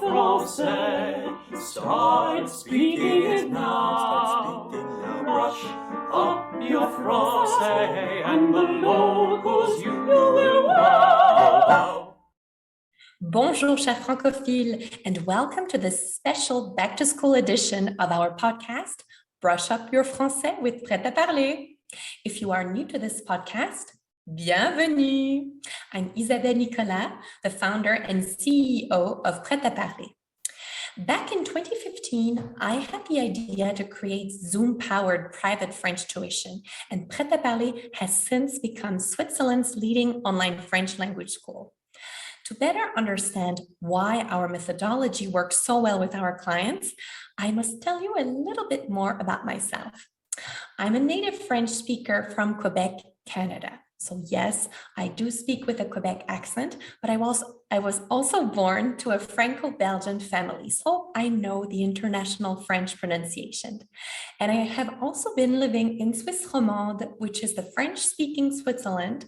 français. Start speaking it now. Brush up your français, and the locals you will wow. Bonjour, chers francophiles, and welcome to this special back-to-school edition of our podcast, Brush Up Your Français with Prêt, Parler. If you are new to this podcast, bienvenue! I'm Isabelle Nicolas, the founder and CEO of Prêt, Parler. Back in 2015, I had the idea to create Zoom-powered private French tuition, and Prêt, Parler has since become Switzerland's leading online French language school. To better understand why our methodology works so well with our clients, I must tell you a little bit more about myself. I'm a native French speaker from Quebec, Canada. So yes, I do speak with a Quebec accent, but I was also born to a Franco-Belgian family, so I know the international French pronunciation. And I have also been living in Suisse romande, which is the French-speaking Switzerland,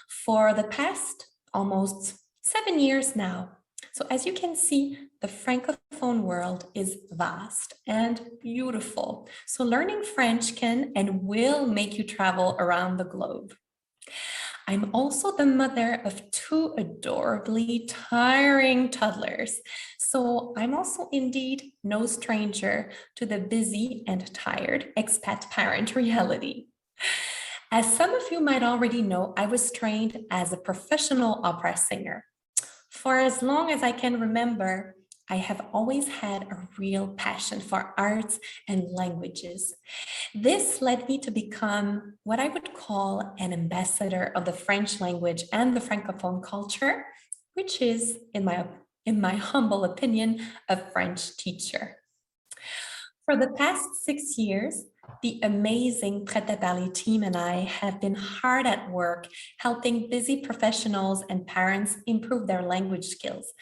for the past almost 7 years now. So as you can see, the Francophone world is vast and beautiful. So learning French can and will make you travel around the globe. I'm also the mother of 2 adorably tiring toddlers. So I'm also indeed no stranger to the busy and tired expat parent reality. As some of you might already know, I was trained as a professional opera singer. For as long as I can remember, I have always had a real passion for arts and languages. This led me to become what I would call an ambassador of the French language and the Francophone culture, which is, in my humble opinion, a French teacher. For the past 6 years, the amazing Prêt à Parler team and I have been hard at work helping busy professionals and parents improve their language skills.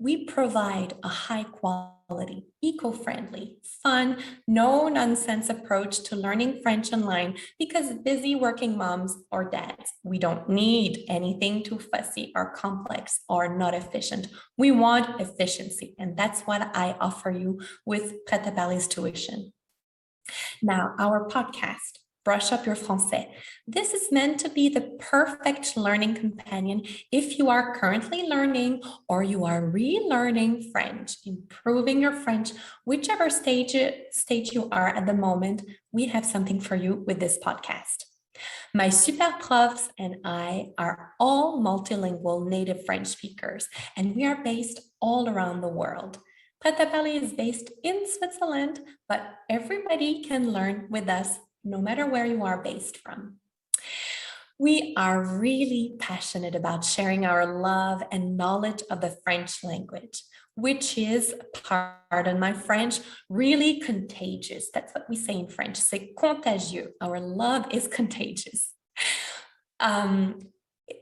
We provide a high-quality, eco-friendly, fun, no-nonsense approach to learning French online because busy working moms or dads, we don't need anything too fussy or complex or not efficient. We want efficiency, and that's what I offer you with Prêt à Parler's tuition. Now, our podcast, Brush Up Your Français. This is meant to be the perfect learning companion if you are currently learning or you are relearning French, improving your French, whichever stage you are at the moment, we have something for you with this podcast. My super profs and I are all multilingual native French speakers, and we are based all around the world. Prêt à Parler is based in Switzerland, but everybody can learn with us no matter where you are based from. We are really passionate about sharing our love and knowledge of the French language, which is, pardon my French, really contagious. That's what we say in French, c'est contagieux. Our love is contagious.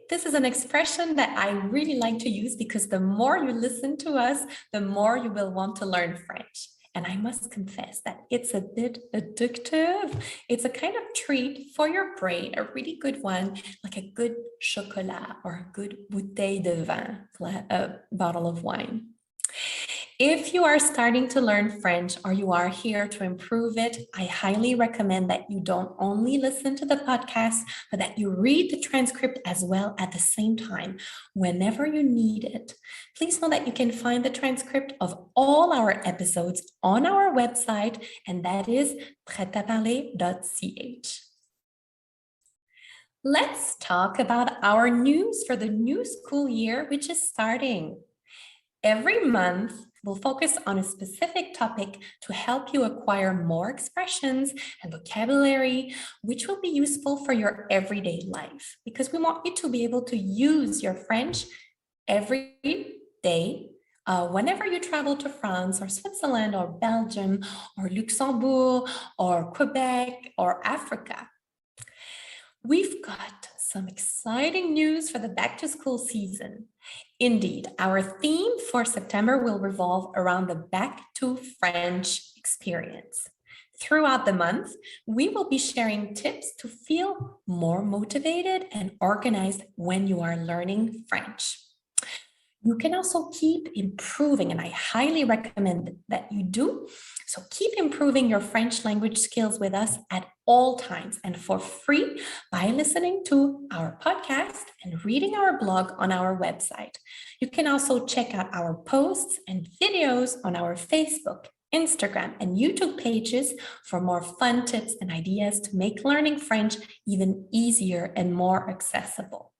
This is an expression that I really like to use because the more you listen to us, the more you will want to learn French. And I must confess that it's a bit addictive. It's a kind of treat for your brain, a really good one, like a good chocolat or a good bouteille de vin, a bottle of wine. If you are starting to learn French or you are here to improve it, I highly recommend that you don't only listen to the podcast, but that you read the transcript as well at the same time, whenever you need it. Please know that you can find the transcript of all our episodes on our website, and that is pretaparler.ch. Let's talk about our news for the new school year, which is starting. Every month, we'll focus on a specific topic to help you acquire more expressions and vocabulary, which will be useful for your everyday life, because we want you to be able to use your French every day, whenever you travel to France or Switzerland or Belgium or Luxembourg or Quebec or Africa. We've got some exciting news for the back-to-school season. Indeed, our theme for September will revolve around the Back to French experience. Throughout the month, we will be sharing tips to feel more motivated and organized when you are learning French. You can also keep improving, and I highly recommend that you do. So keep improving your French language skills with us at all times and for free by listening to our podcast and reading our blog on our website. You can also check out our posts and videos on our Facebook, Instagram, and YouTube pages for more fun tips and ideas to make learning French even easier and more accessible.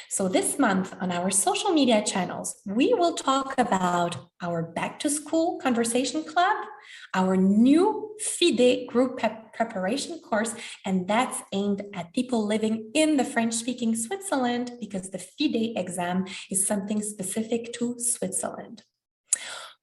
So this month on our social media channels, we will talk about our back to school conversation club, our new FIDE group preparation course, and that's aimed at people living in the French-speaking Switzerland because the FIDE exam is something specific to Switzerland.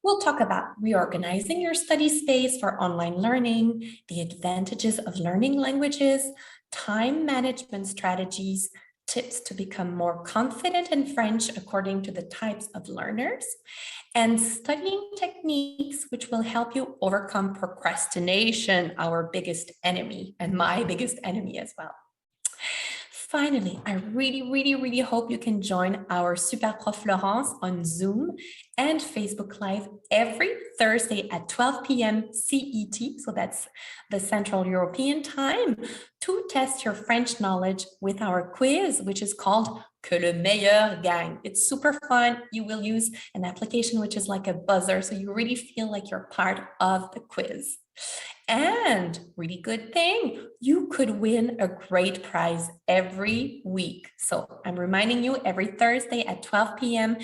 We'll talk about reorganizing your study space for online learning, the advantages of learning languages, time management strategies, tips to become more confident in French according to the types of learners, and studying techniques which will help you overcome procrastination, our biggest enemy, and my biggest enemy as well. Finally, I really hope you can join our Super Prof Laurence on Zoom and Facebook Live every Thursday at 12 p.m. CET, so that's the Central European time, to test your French knowledge with our quiz, which is called Que le meilleur gagne. It's super fun. You will use an application which is like a buzzer, so you really feel like you're part of the quiz. And really good thing, you could win a great prize every week. So I'm reminding you every Thursday at 12 p.m.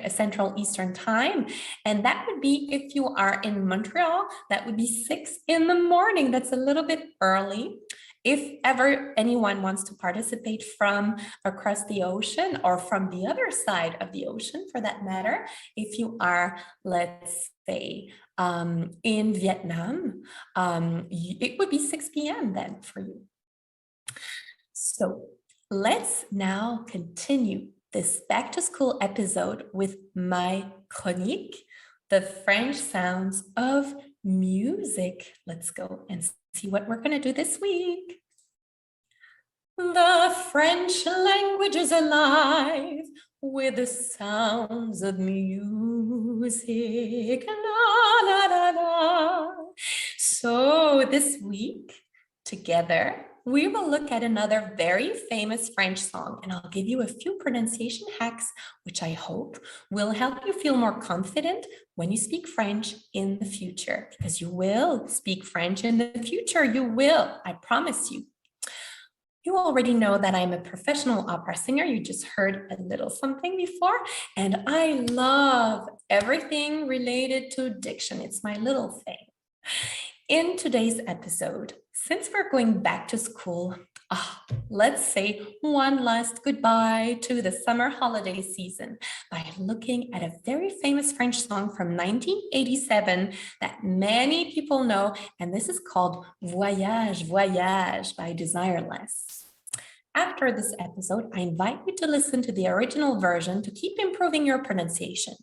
Central Eastern Time. And that would be, if you are in Montreal, that would be 6 in the morning. That's a little bit early. If ever anyone wants to participate from across the ocean or from the other side of the ocean, for that matter, if you are, let's say, in Vietnam, it would be 6 p.m. then for you. So let's now continue this back to school episode with my chronique, the French sounds of music. Let's go and see what we're going to do this week. The French language is alive with the sounds of music. La, la, la, la. So this week, together, we will look at another very famous French song, and I'll give you a few pronunciation hacks, which I hope will help you feel more confident when you speak French in the future, because you will speak French in the future. You will, I promise you. You already know that I'm a professional opera singer. You just heard a little something before, and I love everything related to diction. It's my little thing. In today's episode, since we're going back to school, let's say one last goodbye to the summer holiday season by looking at a very famous French song from 1987 that many people know, and this is called Voyage, Voyage by Desireless. After this episode, I invite you to listen to the original version to keep improving your pronunciation.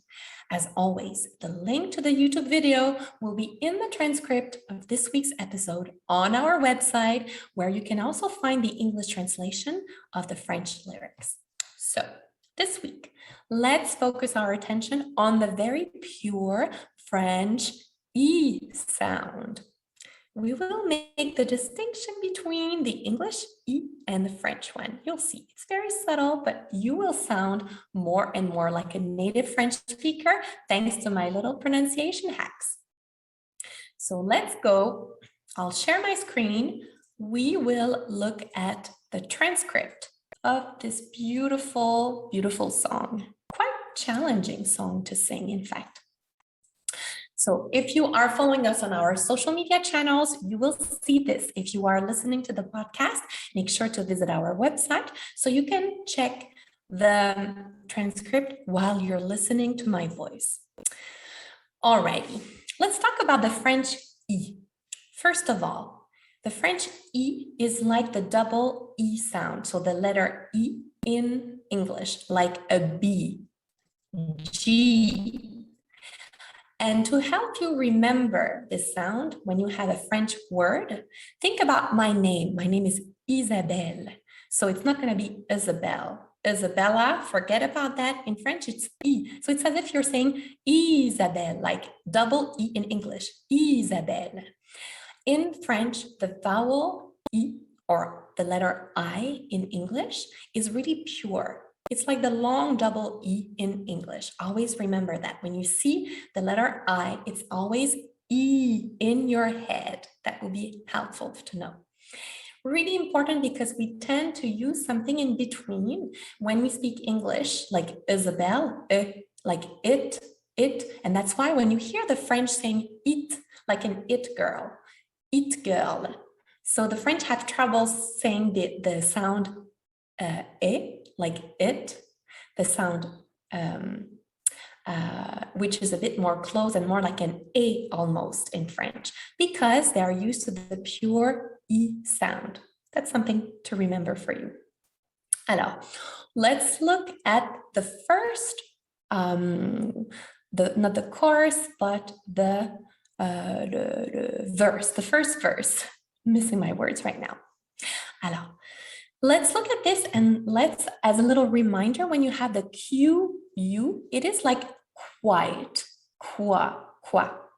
As always, the link to the YouTube video will be in the transcript of this week's episode on our website, where you can also find the English translation of the French lyrics. So this week, let's focus our attention on the very pure French E sound. We will make the distinction between the English E and the French one. You'll see it's very subtle, but you will sound more and more like a native French speaker thanks to my little pronunciation hacks. So let's go. I'll share my screen. We will look at the transcript of this beautiful, beautiful song. Quite challenging song to sing, in fact. So if you are following us on our social media channels, you will see this. If you are listening to the podcast, make sure to visit our website so you can check the transcript while you're listening to my voice. Alrighty, let's talk about the French E. First of all, the French E is like the double E sound. So the letter E in English, like a B, G. And to help you remember this sound, when you have a French word, think about my name. My name is Isabelle. So it's not going to be Isabelle. Isabella, forget about that. In French, it's E. So it's as if you're saying Isabelle, like double E in English, Isabelle. In French, the vowel E or the letter I in English is really pure. It's like the long double E in English. Always remember that. When you see the letter I, it's always E in your head. That will be helpful to know. Really important because we tend to use something in between when we speak English, like Isabelle, like it, and that's why when you hear the French saying it, like an it girl, so the French have trouble saying the sound like it, the sound which is a bit more close and more like an A almost in French, because they are used to the pure E sound. That's something to remember for you. Alors, let's look at the first, not the chorus, but the verse, the first verse. I'm missing my words right now. Alors, let's look at this and let's, as a little reminder, when you have the Q, U, it is like quiet, quoi,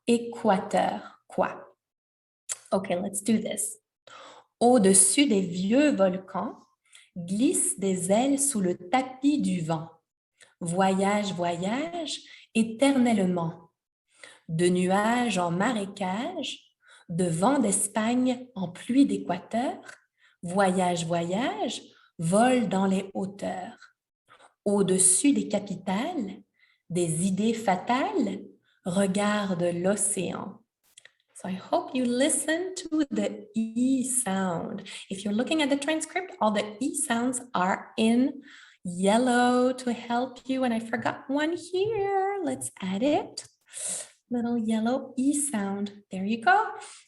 équateur, quoi. Okay, let's do this. Au-dessus des vieux volcans, glissent des ailes sous le tapis du vent. Voyage, voyage, éternellement. De nuages en marécage, de vent d'Espagne en pluie d'équateur, voyage, voyage, vole dans les hauteurs. Au-dessus des capitales, des idées fatales, regarde l'océan. So I hope you listen to the E sound. If you're looking at the transcript, all the E sounds are in yellow to help you. And I forgot one here. Let's add it. Little yellow E sound. There you go.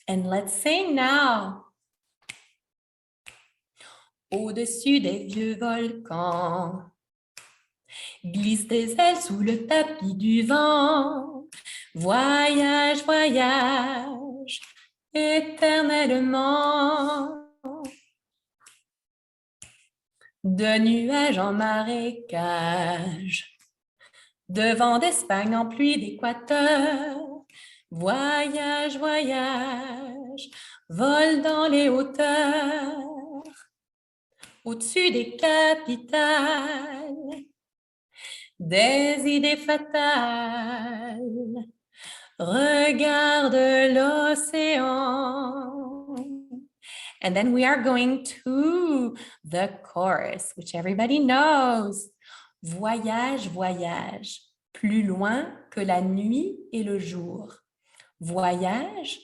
And let's sing now. Au-dessus des vieux volcans, glisse des ailes sous le tapis du vent. Voyage, voyage, éternellement. De nuages en marécage, de vent d'Espagne en pluie d'équateur. Voyage, voyage, vole dans les hauteurs. Au-dessus des capitales, des idées fatales. Regarde l'océan. And then we are going to the chorus, which everybody knows. Voyage, voyage, plus loin que la nuit et le jour. Voyage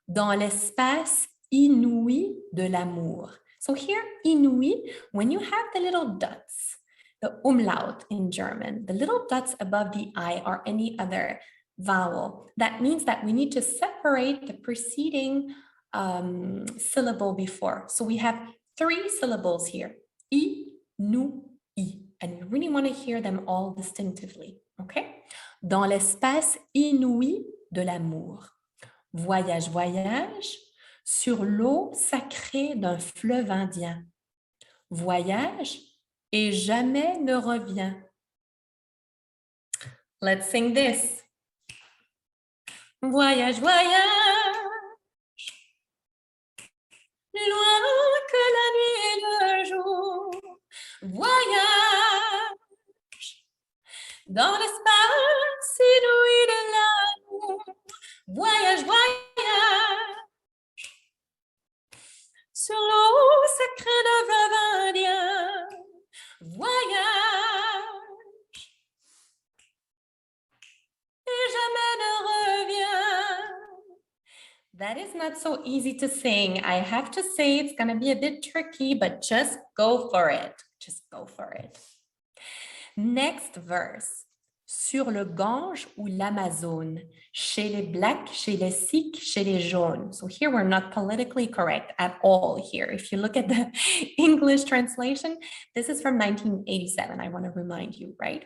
dans l'espace inouï de l'amour. So here, inouï, when you have the little dots, the umlaut in German, the little dots above the I or any other vowel, that means that we need to separate the preceding syllable before. So we have 3 syllables here, I, nu, I, and you really want to hear them all distinctively, okay? Dans l'espace inouï de l'amour. Voyage, voyage, sur l'eau sacrée d'un fleuve indien. Voyage et jamais ne revient. Let's sing this. Voyage, voyage, plus loin que la nuit et le jour. Voyage dans l'espace inouï de l'amour. Voyage, voyage, sur l'eau sacrée d'un fleuve indien. Voyage et jamais ne revient. That is not so easy to sing. I have to say it's going to be a bit tricky, but just go for it. Just go for it. Next verse. Sur le Gange ou l'Amazone, chez les Blacks, chez les Sikhs, chez les Jaunes. So here we're not politically correct at all here. If you look at the English translation, this is from 1987. I want to remind you, right?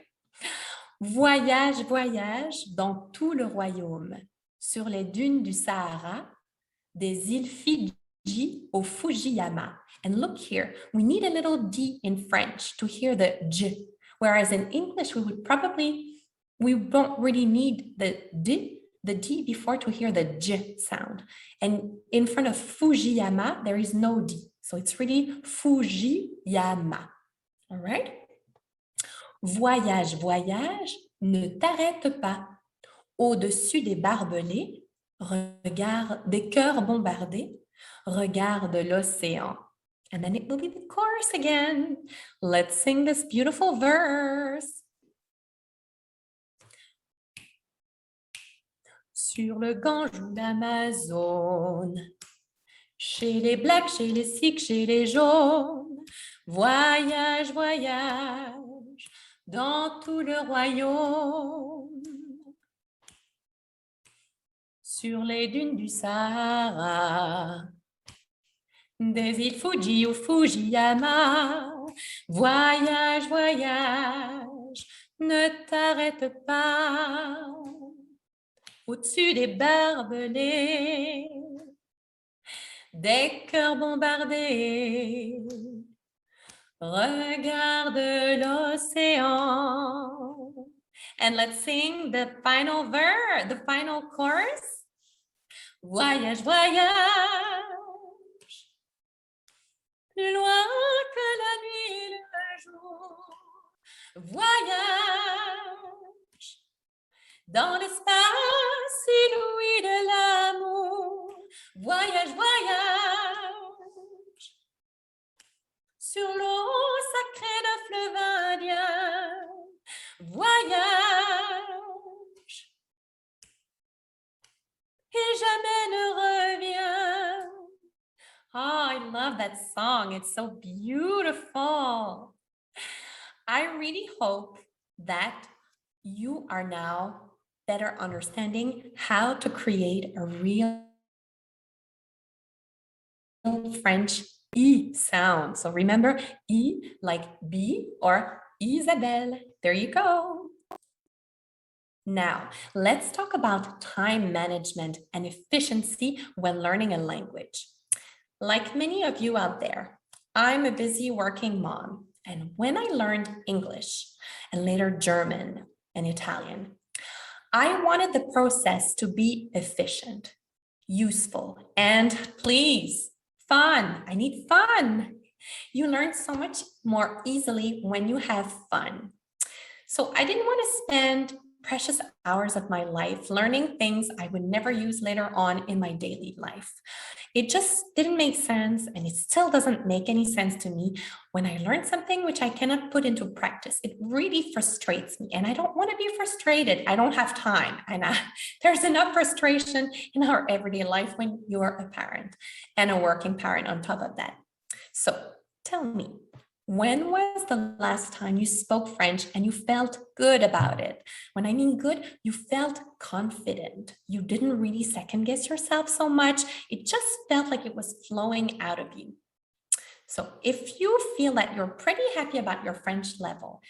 Voyage, voyage dans tout le royaume, sur les dunes du Sahara, des îles Fidji au Fujiyama. And look here, we need a little D in French to hear the J, whereas in English, we don't really need the D before to hear the J sound. And in front of Fujiyama, there is no D. So it's really Fujiyama. All right? Voyage, voyage, ne t'arrête pas. Au-dessus des barbelés, regarde des cœurs bombardés, regarde l'océan. And then it will be the chorus again. Let's sing this beautiful verse. Sur le Gange d'Amazone, chez les blacks, chez les sikhs, chez les jaunes, voyage, voyage, dans tout le royaume. Sur les dunes du Sahara, des îles Fuji ou Fujiyama, voyage, voyage, ne t'arrête pas. Au-dessus des barbelés, des cœurs bombardés, regarde l'océan. And let's sing the final verse, the final chorus. Voyage, voyage, plus loin que la nuit le jour. Voyage, dans l'espace inouï de l'amour. Voyage, voyage, sur l'eau sacrée d'un fleuve indien. Voyage, et jamais ne revient. Oh, I love that song. It's so beautiful. I really hope that you are now better understanding how to create a real French E sound. So remember E like B or Isabelle. There you go. Now, let's talk about time management and efficiency when learning a language. Like many of you out there, I'm a busy working mom. And when I learned English and later German and Italian, I wanted the process to be efficient, useful, and please, fun. I need fun. You learn so much more easily when you have fun. So I didn't want to spend precious hours of my life learning things I would never use later on in my daily life. It just didn't make sense, and it still doesn't make any sense to me when I learn something which I cannot put into practice. It really frustrates me, and I don't want to be frustrated. I don't have time, and there's enough frustration in our everyday life when you're a parent and a working parent on top of that. So tell me, when was the last time you spoke French and you felt good about it? When I mean good, you felt confident. You didn't really second guess yourself so much. It just felt like it was flowing out of you. So if you feel that you're pretty happy about your French level,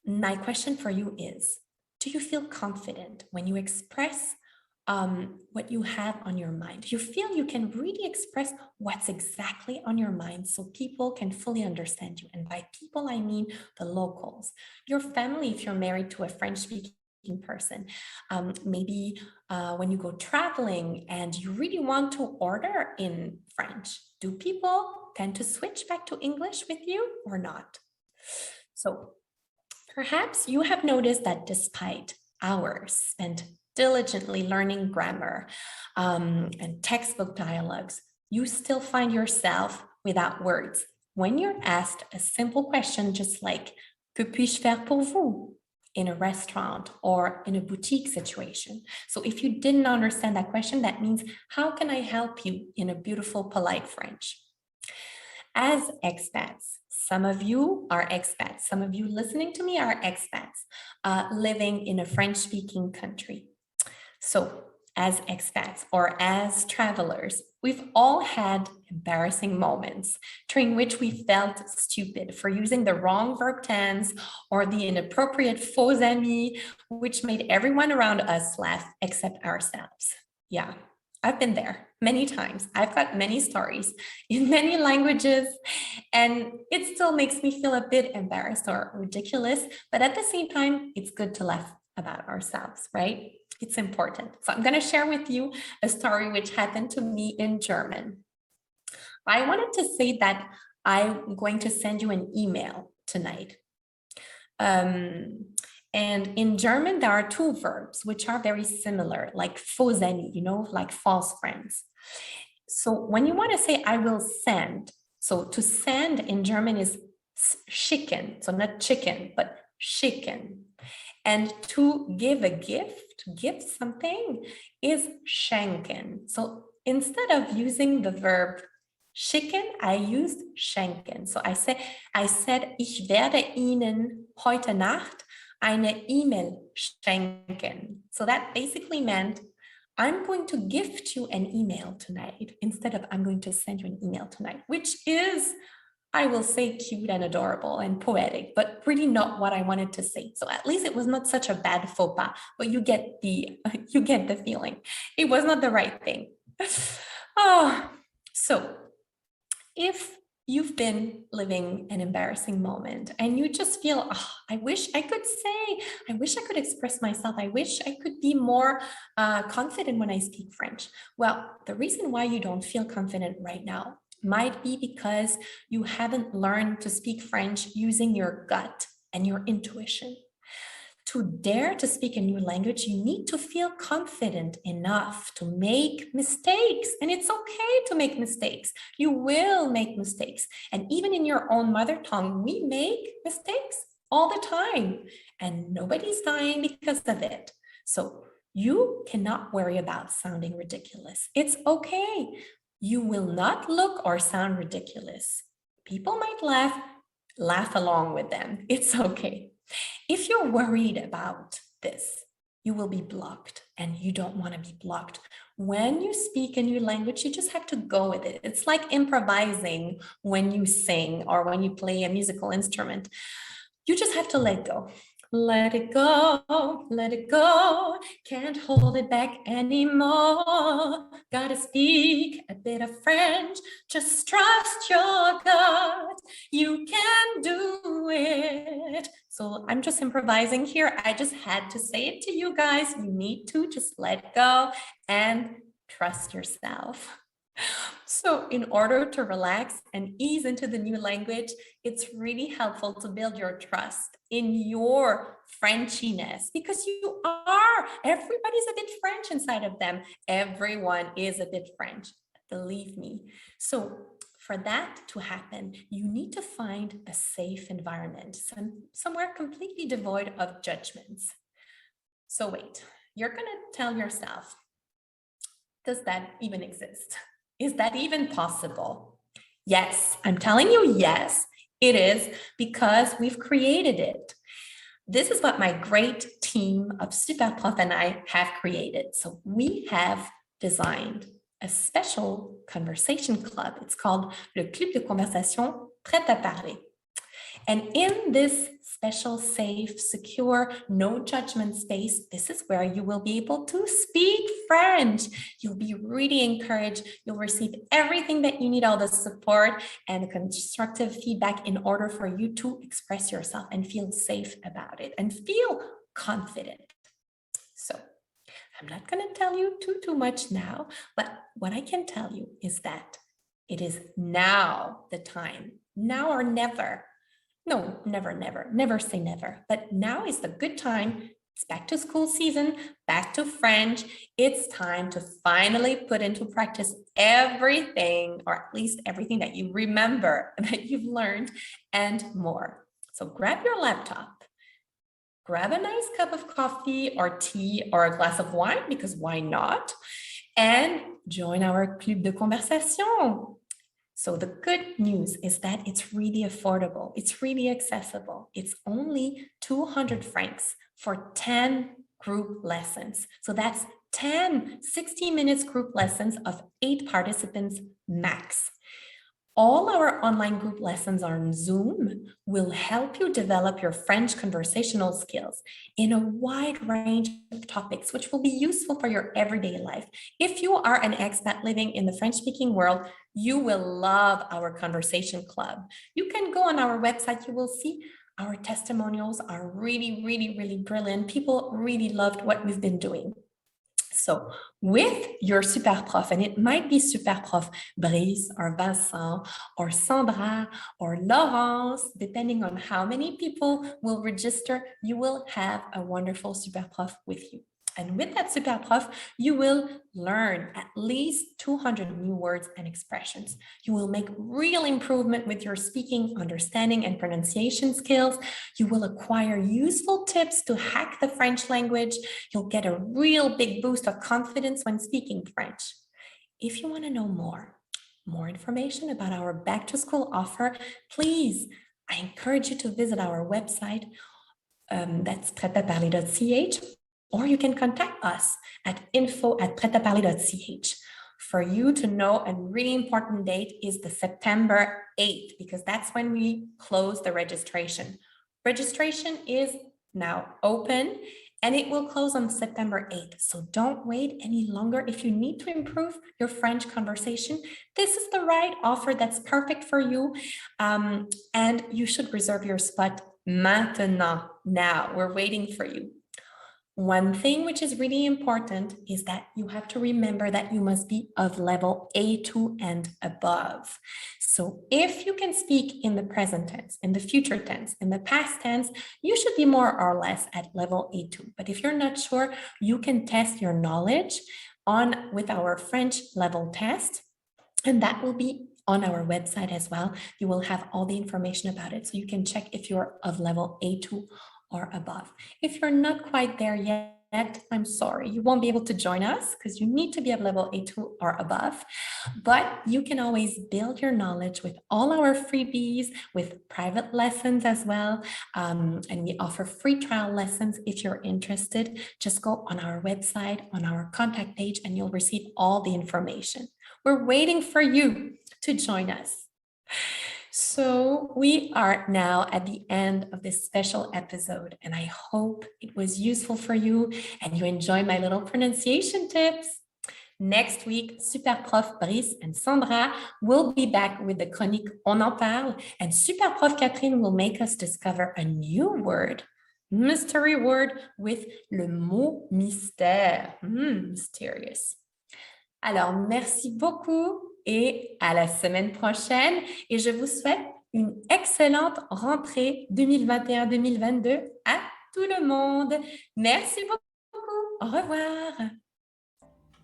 my question for you is, do you feel confident when you express what you have on your mind? Do you feel you can really express what's exactly on your mind so people can fully understand you? And by people, I mean the locals, your family, if you're married to a French-speaking person, maybe when you go traveling and you really want to order in French, do people tend to switch back to English with you or not? So perhaps you have noticed that despite hours spent diligently learning grammar and textbook dialogues, you still find yourself without words when you're asked a simple question just like, que puis-je faire pour vous? In a restaurant or in a boutique situation. So if you didn't understand that question, that means, how can I help you in a beautiful, polite French? As expats, some of you are expats. Some of you listening to me are expats living in a French-speaking country. So as expats or as travelers, we've all had embarrassing moments during which we felt stupid for using the wrong verb tense or the inappropriate faux amis, which made everyone around us laugh except ourselves. Yeah, I've been there many times. I've got many stories in many languages, and it still makes me feel a bit embarrassed or ridiculous. But at the same time, it's good to laugh about ourselves, right? It's important. So I'm going to share with you a story which happened to me in German. I wanted to say that I'm going to send you an email tonight. And in German, there are two verbs which are very similar, like faux amis, like false friends. So when you want to say, I will send, so to send in German is schicken, so not chicken, but schicken. And to give a gift, give something, is schenken. So instead of using the verb schicken, I used schenken. So I said, ich werde Ihnen heute Nacht eine E-Mail schenken. So that basically meant I'm going to gift you an email tonight instead of I'm going to send you an email tonight, which is, I will say, cute and adorable and poetic, but really not what I wanted to say. So at least it was not such a bad faux pas, but you get the feeling. It was not the right thing. So if you've been living an embarrassing moment and you just feel, I wish I could say, I wish I could express myself, I wish I could be more confident when I speak French. Well, the reason why you don't feel confident right now might be because you haven't learned to speak French using your gut and your intuition. To dare to speak a new language, you need to feel confident enough to make mistakes. And it's okay to make mistakes. You will make mistakes. And even in your own mother tongue, we make mistakes all the time. And nobody's dying because of it. So you cannot worry about sounding ridiculous. It's okay. You will not look or sound ridiculous. People might laugh along with them. It's okay. If you're worried about this, you will be blocked, and you don't want to be blocked. When you speak a new language, you just have to go with it. It's like improvising when you sing or when you play a musical instrument. You just have to let go. Let it go, can't hold it back anymore. Gotta speak a bit of French, just trust your gut. You can do it. So I'm just improvising here. I just had to say it to you guys. You need to just let go and trust yourself. So in order to relax and ease into the new language, it's really helpful to build your trust in your Frenchiness, because everybody's a bit French inside of them. Everyone is a bit French, believe me. So for that to happen, you need to find a safe environment, somewhere completely devoid of judgments. So wait, you're gonna tell yourself, does that even exist? Is that even possible? Yes, I'm telling you, yes, it is, because we've created it. This is what my great team of Super Prof and I have created. So we have designed a special conversation club. It's called le Club de Conversation Prêt à Parler. And in this special, safe, secure, no judgment space, this is where you will be able to speak French. You'll be really encouraged. You'll receive everything that you need, all the support and constructive feedback in order for you to express yourself and feel safe about it and feel confident. So I'm not going to tell you too much now, but what I can tell you is that it is now the time, now or never. No, never say never, but now is the good time. It's back to school season, back to French. It's time to finally put into practice everything, or at least everything that you remember, that you've learned, and more. So grab your laptop, grab a nice cup of coffee or tea or a glass of wine, because why not? And join our Club de Conversation. So the good news is that it's really affordable. It's really accessible. It's only 200 francs for 10 group lessons. So that's 10 60 minutes group lessons of 8 participants max. All our online group lessons on Zoom will help you develop your French conversational skills in a wide range of topics, which will be useful for your everyday life. If you are an expat living in the French-speaking world, you will love our conversation club. You can go on our website, you will see our testimonials are really, really, really brilliant. People really loved what we've been doing. So with your super prof, and it might be super prof Brice or Vincent or Sandra or Laurence, depending on how many people will register, you will have a wonderful super prof with you. And with that super prof, you will learn at least 200 new words and expressions. You will make real improvement with your speaking, understanding, and pronunciation skills. You will acquire useful tips to hack the French language. You'll get a real big boost of confidence when speaking French. If you want to know more information about our back to school offer, please, I encourage you to visit our website. That's prêtaparler.ch. Or you can contact us at info@pretaparler.ch. For you to know, a really important date is the September 8th, because that's when we close the registration. Registration is now open and it will close on September 8th. So don't wait any longer. If you need to improve your French conversation, this is the right offer that's perfect for you. And you should reserve your spot maintenant. Now, we're waiting for you. One thing which is really important is that you have to remember that you must be of level A2 and above. So if you can speak in the present tense, in the future tense, in the past tense, you should be more or less at level A2. But if you're not sure, you can test your knowledge with our French level test, and that will be on our website as well. You will have all the information about it, so you can check if you're of level A2 or above. If you're not quite there yet, I'm sorry, you won't be able to join us because you need to be at level A2 or above, but you can always build your knowledge with all our freebies, with private lessons as well, and we offer free trial lessons. If you're interested, just go on our website, on our contact page, and you'll receive all the information. We're waiting for you to join us. So we are now at the end of this special episode, and I hope it was useful for you and you enjoy my little pronunciation tips. Next week, Super Prof Brice and Sandra will be back with the chronique On en parle, and Super Prof Catherine will make us discover a new word, mystery word with le mot mystère, mysterious. Alors, merci beaucoup et à la semaine prochaine. Et je vous souhaite une excellente rentrée 2021-2022 à tout le monde. Merci beaucoup. Au revoir.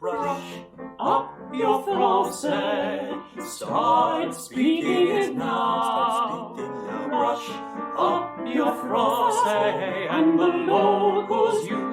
Brush up your français. Start speaking it now. Brush up your français, and the locals you